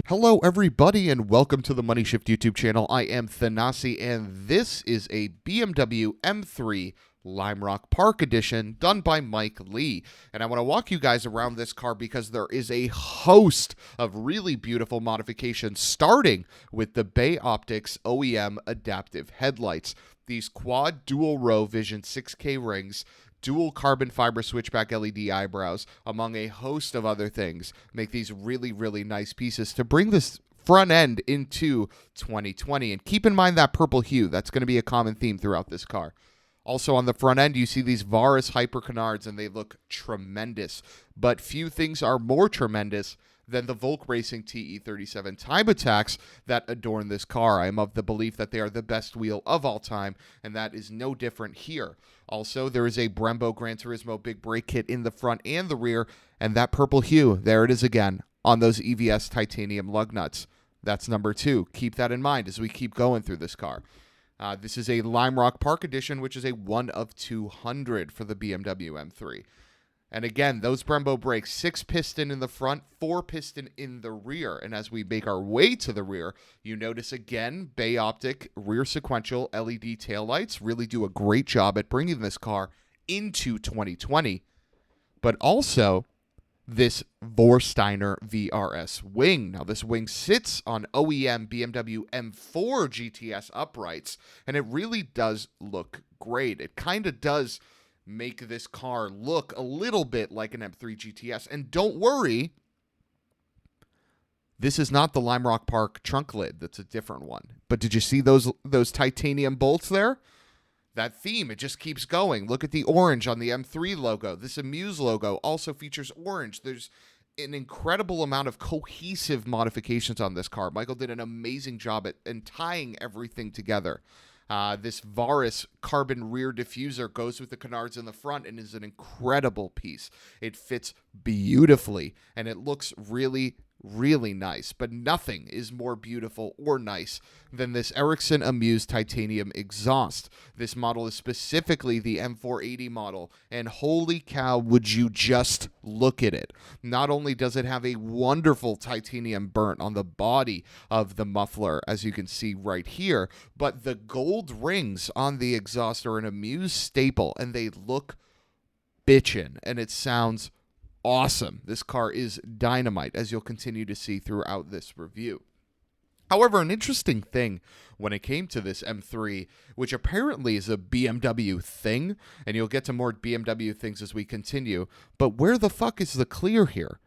Hello everybody and welcome to the Money Shift YouTube channel. I am Thanasi and this is a BMW M3 Lime Rock Park Edition done by Mike Lee. And I want to walk you guys around this car because there is a host of really beautiful modifications, starting with the Bay Optics OEM adaptive headlights. These quad dual row Vision 6K rings, dual carbon fiber switchback LED eyebrows, among a host of other things, make these really, really nice pieces to bring this front end into 2020. And keep in mind that purple hue. That's going to be a common theme throughout this car. Also on the front end, you see these Varis Hyper Canards, and they look tremendous. But few things are more tremendous than the Volk Racing TE37 time attacks that adorn this car. I am of the belief that they are the best wheel of all time, and that is no different here. Also, there is a Brembo Gran Turismo big brake kit in the front and the rear, and that purple hue, there it is again, on those EVS titanium lug nuts. That's number 2. Keep that in mind as we keep going through this car. This is a Lime Rock Park Edition, which is a 1 of 200 for the BMW M3. And again, those Brembo brakes, 6-piston in the front, 4-piston in the rear. And as we make our way to the rear, you notice again, Bay Optic rear sequential LED taillights really do a great job at bringing this car into 2020. But also, this Vorsteiner VRS wing. Now, this wing sits on OEM BMW M4 GTS uprights, and it really does look great. It kind of does make this car look a little bit like an M3 GTS. And don't worry, this is not the Lime Rock Park trunk lid. That's a different one. But did you see those titanium bolts there? That theme, it just keeps going. Look at the orange on the M3 logo. This Amuse logo also features orange. There's an incredible amount of cohesive modifications on this car. Michael did an amazing job at tying everything together. This Varis carbon rear diffuser goes with the canards in the front and is an incredible piece. It fits beautifully, and it looks really, really nice. But nothing is more beautiful or nice than this Ericsson Amuse titanium exhaust. This model is specifically the M480 model, and holy cow, would you just look at it. Not only does it have a wonderful titanium burnt on the body of the muffler, as you can see right here, but the gold rings on the exhaust are an Amuse staple, and they look bitchin', and it sounds awesome. This car is dynamite, as you'll continue to see throughout this review. However, an interesting thing when it came to this M3, which apparently is a BMW thing, and you'll get to more BMW things as we continue, but where the fuck is the clear here?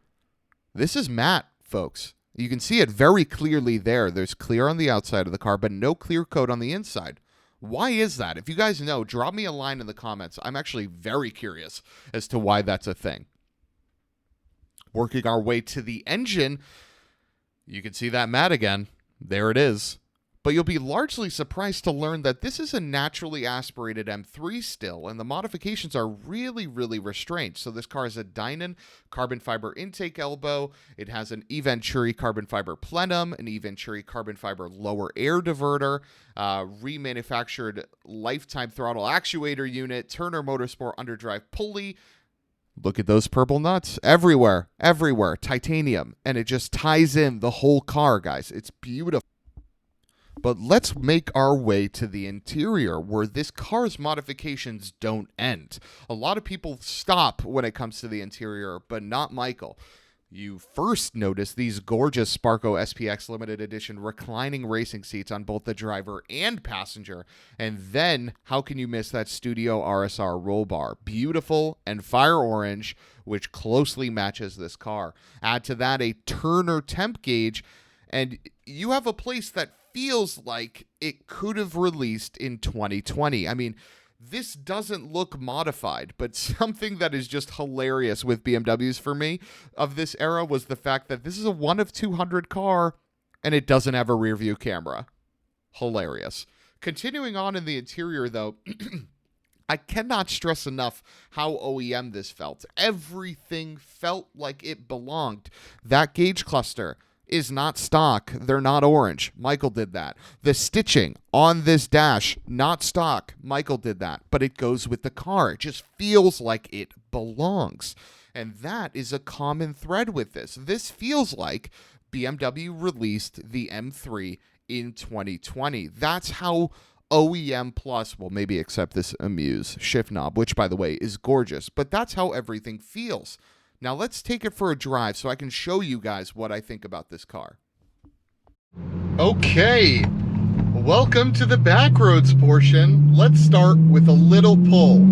This is matte, folks. You can see it very clearly there. There's clear on the outside of the car, but no clear coat on the inside. Why is that? If you guys know, drop me a line in the comments. I'm actually very curious as to why that's a thing. Working our way to the engine, you can see that matte again. There it is. But you'll be largely surprised to learn that this is a naturally aspirated M3 still, and the modifications are really, really restrained. So this car has a Dynon carbon fiber intake elbow. It has an E-Venturi carbon fiber plenum, an E-Venturi carbon fiber lower air diverter, remanufactured lifetime throttle actuator unit, Turner Motorsport underdrive pulley. Look at those purple nuts. Everywhere, everywhere. Titanium. And it just ties in the whole car, guys. It's beautiful. But let's make our way to the interior, where this car's modifications don't end. A lot of people stop when it comes to the interior, but not Michael. You first notice these gorgeous Sparco SPX limited edition reclining racing seats on both the driver and passenger. And then, how can you miss that Studio RSR roll bar? Beautiful and fire orange, which closely matches this car. Add to that a Turner temp gauge, and you have a place that feels like it could have released in 2020. I mean, this doesn't look modified, but something that is just hilarious with BMWs for me of this era was the fact that this is a 1 of 200 car, and it doesn't have a rear view camera. Hilarious. Continuing on in the interior, though, I cannot stress enough how OEM this felt. Everything felt like it belonged. That gauge cluster is not stock. They're not orange. Michael did that. The stitching on this dash, not stock. Michael did that. But it goes with the car. It just feels like it belongs. And that is a common thread with this. This feels like BMW released the M3 in 2020. That's how OEM Plus, well, maybe except this Amuse shift knob, which, by the way, is gorgeous, but that's how everything feels. Now let's take it for a drive so I can show you guys what I think about this car. Okay, welcome to the backroads portion. Let's start with a little pull.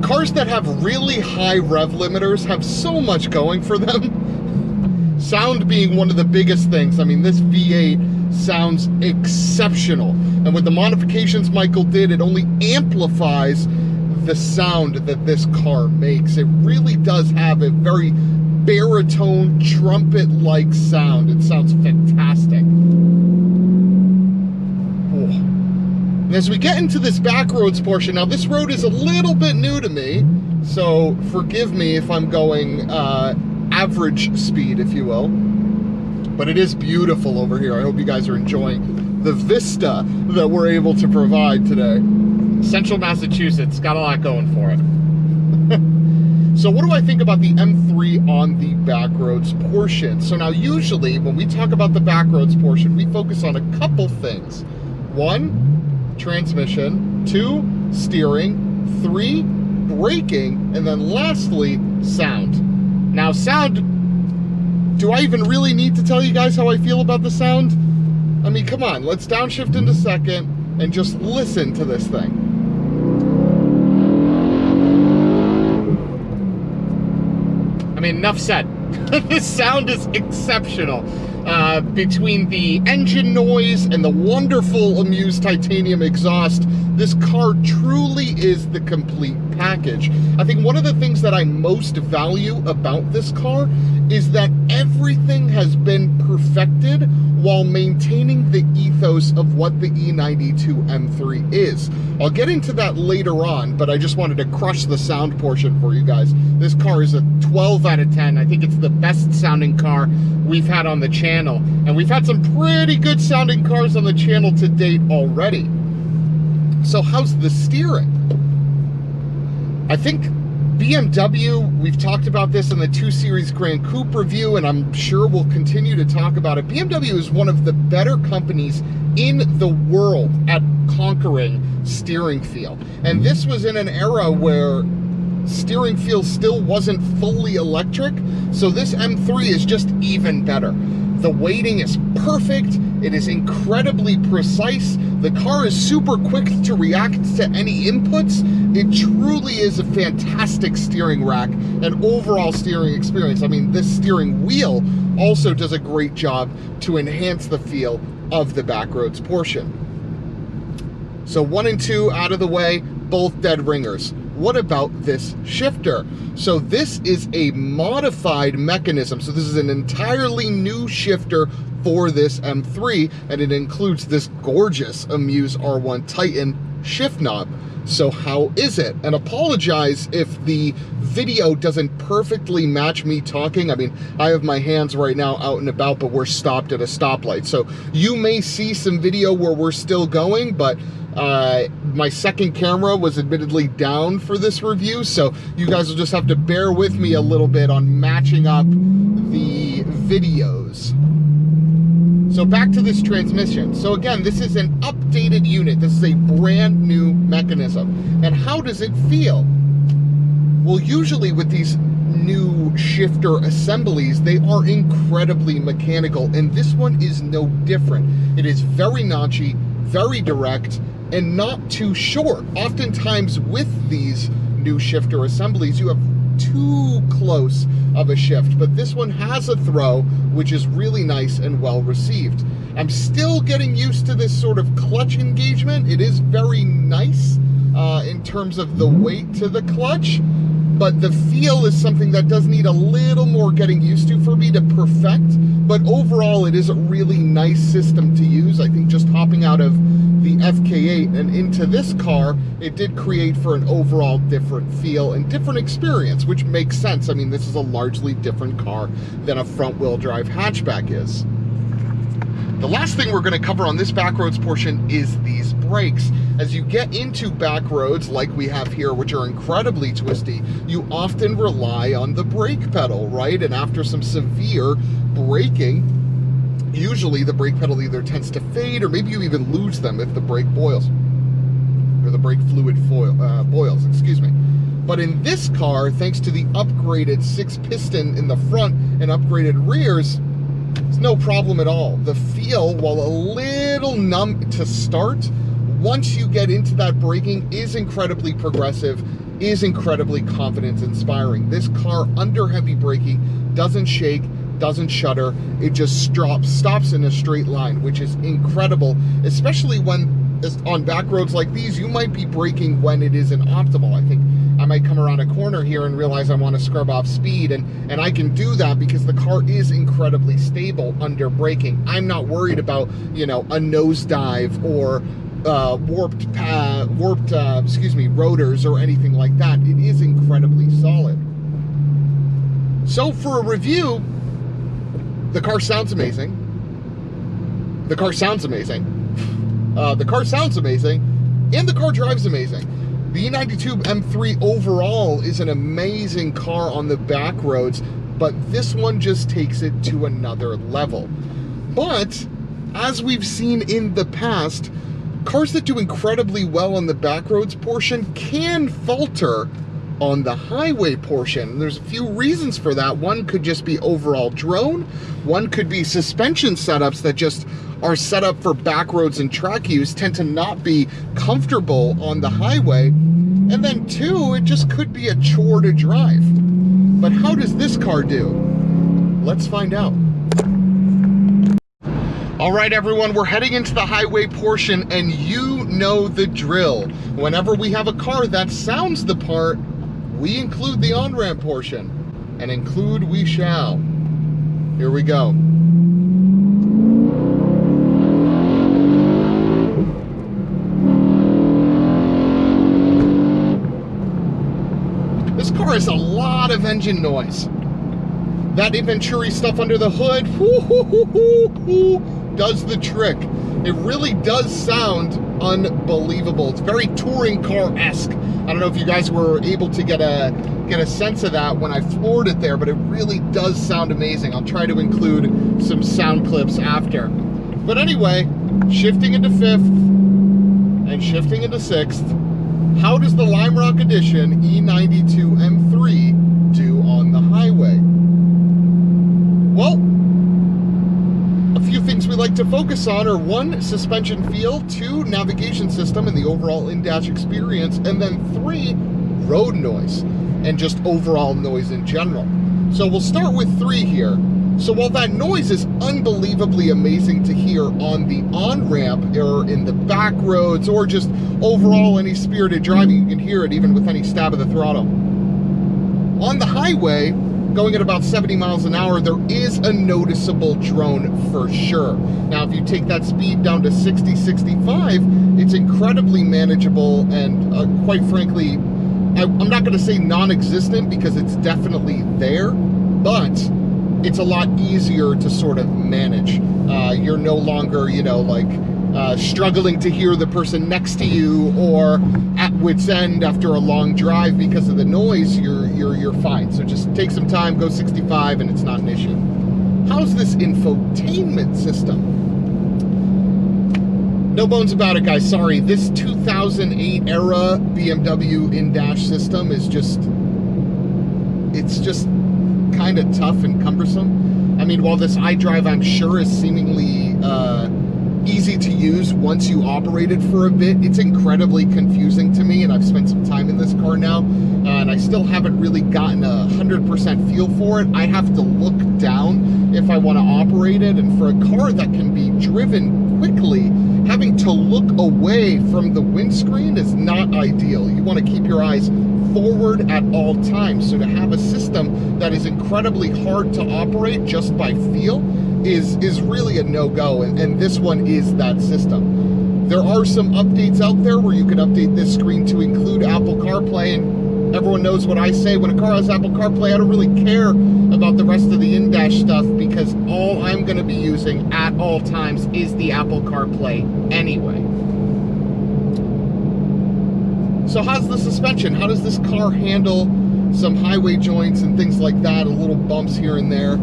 Cars that have really high rev limiters have so much going for them. Sound being one of the biggest things. I mean, this V8 sounds exceptional. And with the modifications Michael did, it only amplifies the sound that this car makes. It really does have a very baritone, trumpet-like sound. It sounds fantastic. Oh. As we get into this backroads portion, now this road is a little bit new to me, so forgive me if I'm going average speed, if you will. But it is beautiful over here. I hope you guys are enjoying the vista that we're able to provide today. Central Massachusetts, got a lot going for it. So what do I think about the M3 on the backroads portion? So now usually when we talk about the backroads portion, we focus on a couple things. 1, transmission, 2, steering, 3, braking, and then lastly, sound. Now sound, do I even really need to tell you guys how I feel about the sound? I mean, come on, let's downshift into second and just listen to this thing. I mean, enough said. The sound is exceptional. Between the engine noise and the wonderful Amuse titanium exhaust, this car truly is the complete package. I think one of the things that I most value about this car is that everything has been perfected while maintaining the ethos of what the E92 M3 is. I'll get into that later on, but I just wanted to crush the sound portion for you guys. This car is a 12 out of 10. I think it's the best sounding car we've had on the channel. And we've had some pretty good sounding cars on the channel to date already. So how's the steering? I think BMW, we've talked about this in the 2 Series Grand Coupe review, and I'm sure we'll continue to talk about it. BMW is one of the better companies in the world at conquering steering feel. And this was in an era where steering feel still wasn't fully electric, so this M3 is just even better. The weighting is perfect, it is incredibly precise, the car is super quick to react to any inputs. It truly is a fantastic steering rack and overall steering experience. I mean, this steering wheel also does a great job to enhance the feel of the backroads portion. So 1 and 2 out of the way, both dead ringers. What about this shifter? So this is a modified mechanism. So this is an entirely new shifter for this M3, and it includes this gorgeous Amuse R1 Titan shift knob. So how is it? And apologize if the video doesn't perfectly match me talking. I mean, I have my hands right now out and about, but we're stopped at a stoplight. So you may see some video where we're still going, but my second camera was admittedly down for this review, so you guys will just have to bear with me a little bit on matching up the videos. So back to this transmission. So again, this is an updated unit. This is a brand new mechanism. And how does it feel? Well, usually with these new shifter assemblies, they are incredibly mechanical, and this one is no different. It is very notchy, very direct, and not too short. Oftentimes with these new shifter assemblies, you have too close of a shift, but this one has a throw, which is really nice and well received. I'm still getting used to this sort of clutch engagement. It is very nice in terms of the weight to the clutch, but the feel is something that does need a little more getting used to for me to perfect. But overall, it is a really nice system to use. I think just hopping out of the FK8 and into this car, it did create for an overall different feel and different experience, which makes sense. I mean, this is a largely different car than a front-wheel drive hatchback is. The last thing we're going to cover on this backroads portion is these brakes. As you get into back roads like we have here, which are incredibly twisty, you often rely on the brake pedal, right? And after some severe braking, usually the brake pedal either tends to fade or maybe you even lose them if the brake boils, or the brake fluid boils, excuse me. But in this car, thanks to the upgraded 6-piston in the front and upgraded rears, it's no problem at all. The feel, while a little numb to start, once you get into that braking, is incredibly progressive, is incredibly confidence inspiring. This car under heavy braking doesn't shake, doesn't shudder, it just stops in a straight line, which is incredible, especially when on back roads like these, you might be braking when it isn't optimal. I think I might come around a corner here and realize I want to scrub off speed, and I can do that because the car is incredibly stable under braking. I'm not worried about, you know, a nosedive or warped rotors or anything like that. It is incredibly solid. So for a review, the car sounds amazing. The car sounds amazing. The car sounds amazing, and the car drives amazing. The E92 M3 overall is an amazing car on the back roads, but this one just takes it to another level. But as we've seen in the past, cars that do incredibly well on the back roads portion can falter on the highway portion. There's a few reasons for that. One could just be overall drone. One could be suspension setups that just are set up for back roads and track use, tend to not be comfortable on the highway. And then two, it just could be a chore to drive. But how does this car do? Let's find out. All right, everyone, we're heading into the highway portion, and you know the drill. Whenever we have a car that sounds the part, we include the on-ramp portion, and include we shall. Here we go. This car has a lot of engine noise. That Venturi stuff under the hood, does the trick. It really does sound unbelievable. It's very touring car-esque. I don't know if you guys were able to get a sense of that when I floored it there, but it really does sound amazing. I'll try to include some sound clips after. But anyway, shifting into 5th and shifting into 6th, how does the Lime Rock Edition E92 M3 do on the highway? Well, a few things we like to focus on are 1, suspension feel, 2, navigation system and the overall in-dash experience, and then 3, road noise and just overall noise in general. So we'll start with 3 here. So while that noise is unbelievably amazing to hear on the on-ramp or in the back roads or just overall any spirited driving, you can hear it even with any stab of the throttle. On the highway, going at about 70 miles an hour, there is a noticeable drone for sure. Now, if you take that speed down to 60, 65, it's incredibly manageable and quite frankly, I'm not going to say non-existent because it's definitely there, but it's a lot easier to sort of manage. You're no longer, you know, like struggling to hear the person next to you or at wit's end after a long drive because of the noise. You're fine. So just take some time, go 65, and it's not an issue. How's this infotainment system? No bones about it, guys. Sorry, this 2008 era BMW in-dash system is it's just kind of tough and cumbersome. I mean, while this iDrive, I'm sure, is seemingly easy to use once you operate it for a bit, it's incredibly confusing to me, and I've spent some time in this car now, and I still haven't really gotten a 100% feel for it. I have to look down if I want to operate it, and for a car that can be driven quickly, having to look away from the windscreen is not ideal. You want to keep your eyes forward at all times. So to have a system that is incredibly hard to operate just by feel is really a no-go, and this one is that system. There are some updates out there where you can update this screen to include Apple CarPlay, and everyone knows what I say. When a car has Apple CarPlay, I don't really care about the rest of the in-dash stuff because all I'm going to be using at all times is the Apple CarPlay anyway. So how's the suspension? How does this car handle some highway joints and things like that, little bumps here and there?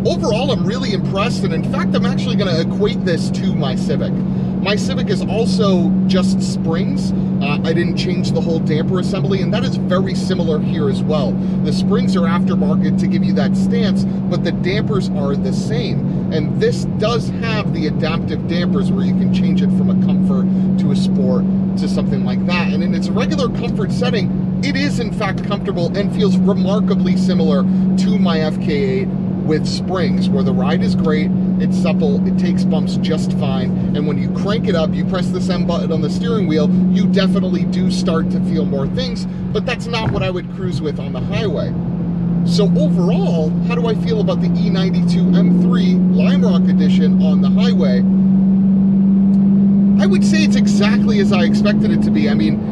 Overall, I'm really impressed, and in fact, I'm actually going to equate this to my Civic. My Civic is also just springs. I didn't change the whole damper assembly, and that is very similar here as well. The springs are aftermarket to give you that stance, but the dampers are the same. And this does have the adaptive dampers where you can change it from a comfort to a sport to something like that. And in its regular comfort setting, it is in fact comfortable and feels remarkably similar to my FK8 with springs, where the ride is great, it's supple, it takes bumps just fine, and when you crank it up, you press this M button on the steering wheel, you definitely do start to feel more things, but that's not what I would cruise with on the highway. So overall, how do I feel about the E92 M3 Lime Rock Edition on the highway? I would say it's exactly as I expected it to be. I mean,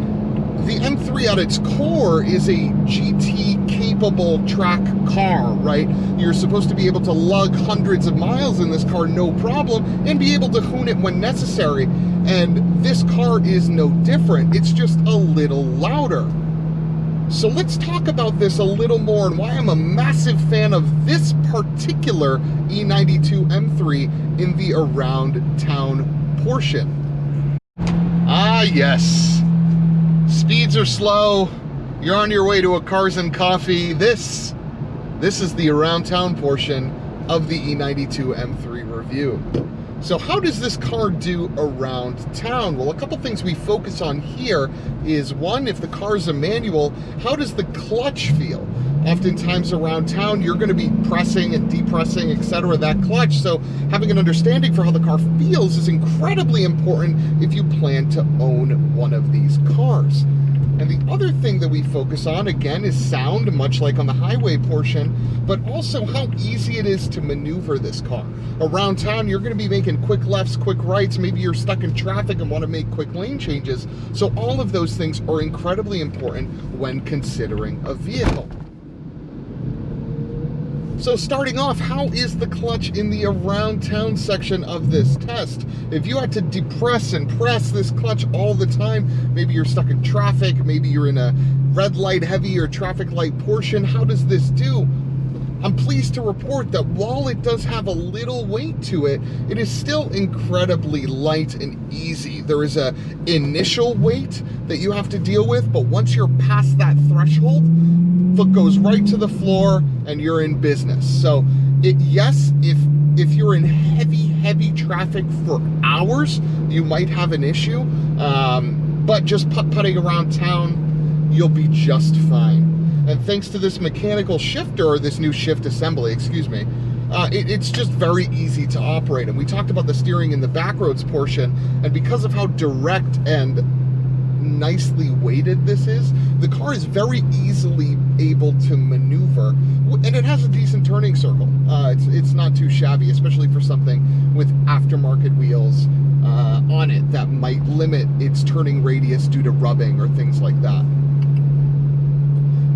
the M3 at its core is a GT-capable track car, right? You're supposed to be able to lug hundreds of miles in this car, no problem, and be able to hoon it when necessary. And this car is no different. It's just a little louder. So let's talk about this a little more and why I'm a massive fan of this particular E92 M3 in the around town portion. Ah, yes. Speeds are slow, you're on your way to a Cars and Coffee. This is the around town portion of the E92 M3 review. So how does this car do around town? Well, a couple things we focus on here is, one, if the car is a manual, how does the clutch feel? Oftentimes around town, you're going to be pressing and depressing, etc., that clutch. So having an understanding for how the car feels is incredibly important if you plan to own one of these cars. And the other thing that we focus on, again, is sound, much like on the highway portion, but also how easy it is to maneuver this car. Around town, you're going to be making quick lefts, quick rights, maybe you're stuck in traffic and want to make quick lane changes. So all of those things are incredibly important when considering a vehicle. So starting off, how is the clutch in the around town section of this test? If you had to depress and press this clutch all the time, maybe you're stuck in traffic, maybe you're in a red light heavy or traffic light portion, how does this do? I'm pleased to report that while it does have a little weight to it, it is still incredibly light and easy. There is a initial weight that you have to deal with, but once you're past that threshold, foot goes right to the floor and you're in business. So yes, if you're in heavy traffic for hours, you might have an issue, but just putt-putting around town, you'll be just fine. And thanks to this mechanical shifter, or this new shift assembly, excuse me, it's just very easy to operate. And we talked about the steering in the backroads portion, and because of how direct and nicely weighted this is, the car is very easily able to maneuver, and it has a decent turning circle. It's not too shabby, especially for something with aftermarket wheels on it that might limit its turning radius due to rubbing or things like that.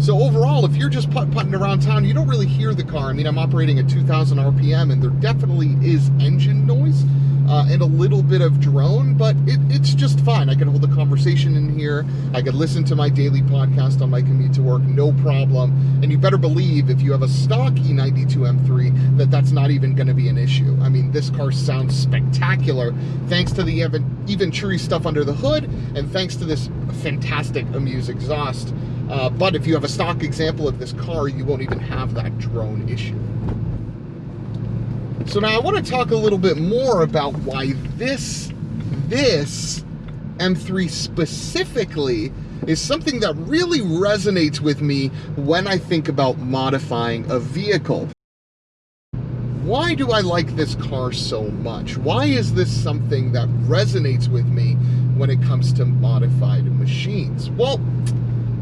So overall, if you're just putting around town, you don't really hear the car. I mean, I'm operating at 2,000 RPM, and there definitely is engine noise and a little bit of drone, but it's just fine. I can hold a conversation in here. I can listen to my daily podcast on my commute to work, no problem. And you better believe if you have a stock E92 M3 that that's not even going to be an issue. I mean, this car sounds spectacular thanks to the Venturi stuff under the hood and thanks to this fantastic Amuse exhaust. But if you have a stock example of this car, you won't even have that drone issue. So now I want to talk a little bit more about why this M3 specifically is something that really resonates with me when I think about modifying a vehicle. Why do I like this car so much? Why is this something that resonates with me when it comes to modified machines? Well,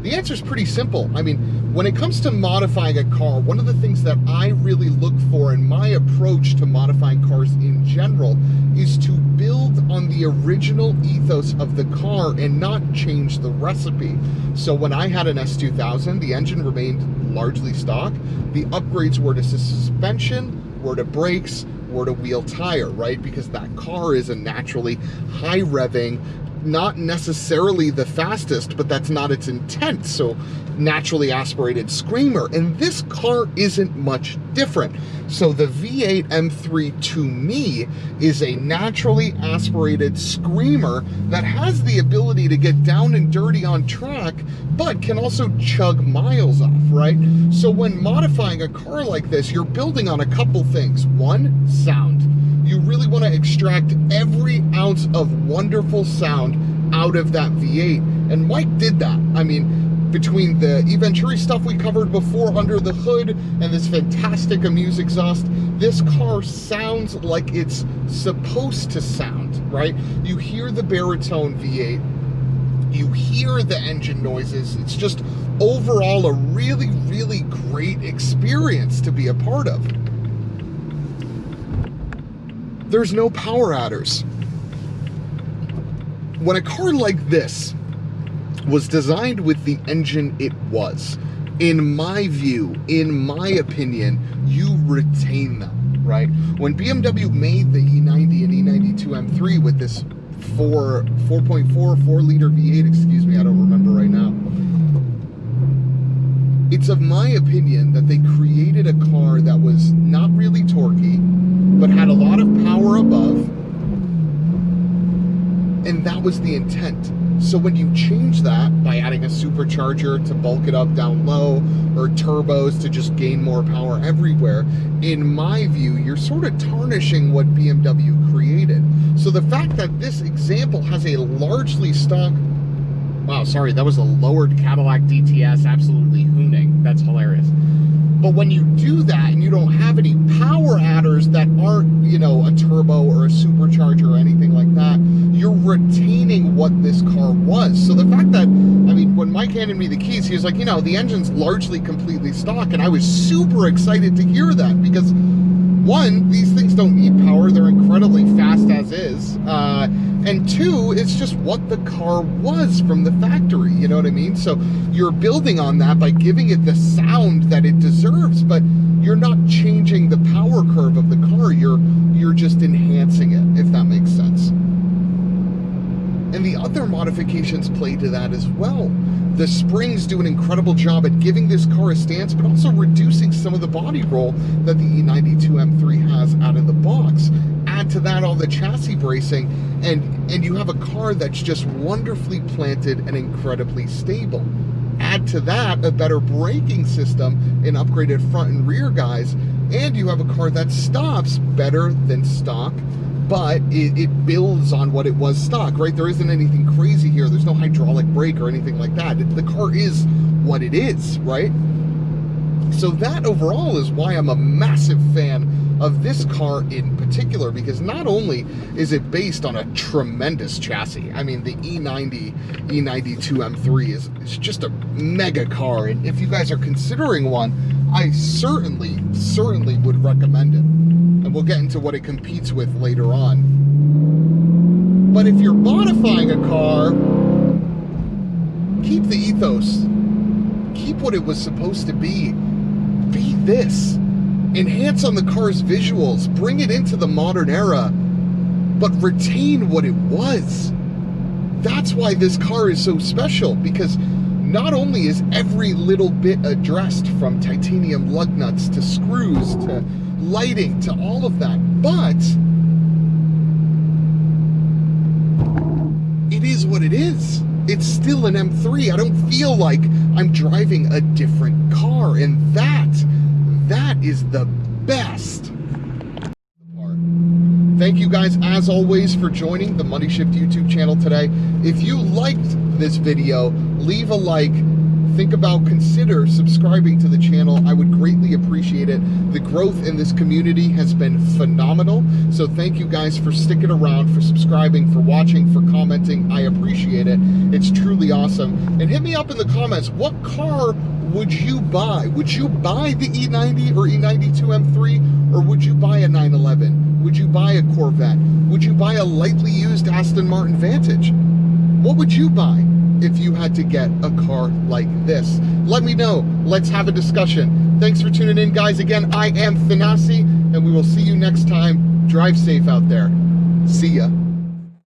the answer is pretty simple. I mean, when it comes to modifying a car, one of the things that I really look for in my approach to modifying cars in general is to build on the original ethos of the car and not change the recipe. So when I had an S2000, the engine remained largely stock. The upgrades were to suspension, were to brakes, were to wheel tire, right? Because that car is a naturally high revving, not necessarily the fastest, but that's not its intent. So naturally aspirated screamer. And this car isn't much different. So the V8 M3 to me is a naturally aspirated screamer that has the ability to get down and dirty on track, but can also chug miles off, right? So when modifying a car like this, you're building on a couple things. One, sound. You really want to extract every ounce of wonderful sound out of that V8. And Mike did that. I mean, between the Venturi stuff we covered before under the hood and this fantastic Amuse exhaust, this car sounds like it's supposed to sound, right? You hear the baritone V8, you hear the engine noises. It's just overall a really, really great experience to be a part of. There's no power adders. When a car like this was designed with the engine it was, in my view, in my opinion, you retain them, right? When BMW made the E90 and E92 M3 with this 4.4 liter V8, excuse me, I don't remember right now. It's of my opinion that they created a car that was not really torquey, but had a lot of power above, and that was the intent. So when you change that by adding a supercharger to bulk it up down low, or turbos to just gain more power everywhere, in my view, you're sort of tarnishing what BMW created. So the fact that this example has a largely stock, wow, sorry, that was a lowered Cadillac DTS, absolutely hooning. That's hilarious. But when you do that and you don't have any power adders that aren't, you know, a turbo or a supercharger or anything like that, you're retaining what this car was. So the fact that, I mean, when Mike handed me the keys, he was like, you know, the engine's largely completely stock. And I was super excited to hear that because, one, these things don't need power. They're incredibly fast as is. And two, it's just what the car was from the factory, you know what I mean? So you're building on that by giving it the sound that it deserves, but you're not changing the power curve of the car. You're just enhancing it, if that makes sense. And the other modifications play to that as well. The springs do an incredible job at giving this car a stance, but also reducing some of the body roll that the E92 M3 has out of the box. Add to that all the chassis bracing, and you have a car that's just wonderfully planted and incredibly stable. Add to that a better braking system and upgraded front and rear guys, and you have a car that stops better than stock, but it builds on what it was stock, right? There isn't anything crazy here. There's no hydraulic brake or anything like that. The car is what it is, right? So that overall is why I'm a massive fan of this car in particular, because not only is it based on a tremendous chassis. I mean, the E92 M3 is just a mega car, and if you guys are considering one, I certainly would recommend it. And we'll get into what it competes with later on. But if you're modifying a car, keep the ethos. Keep what it was supposed to be. Be this. Enhance on the car's visuals. Bring it into the modern era, but retain what it was. That's why this car is so special, because not only is every little bit addressed, from titanium lug nuts to screws to lighting to all of that, but it is what it is. It's still an M3. I don't feel like I'm driving a different car, and that is the best part. Thank you guys, as always, for joining the Money Shift YouTube channel today. If you liked this video, leave a like. Consider subscribing to the channel. I would greatly appreciate it. The growth in this community has been phenomenal. So thank you guys for sticking around, for subscribing, for watching, for commenting. I appreciate it. It's truly awesome. And hit me up in the comments. What car would you buy? Would you buy the E90 or E92 M3? Or would you buy a 911? Would you buy a Corvette? Would you buy a lightly used Aston Martin Vantage? What would you buy if you had to get a car like this? Let me know. Let's have a discussion. Thanks for tuning in, guys. Again, I am Thanasi, and we will see you next time. Drive safe out there. See ya.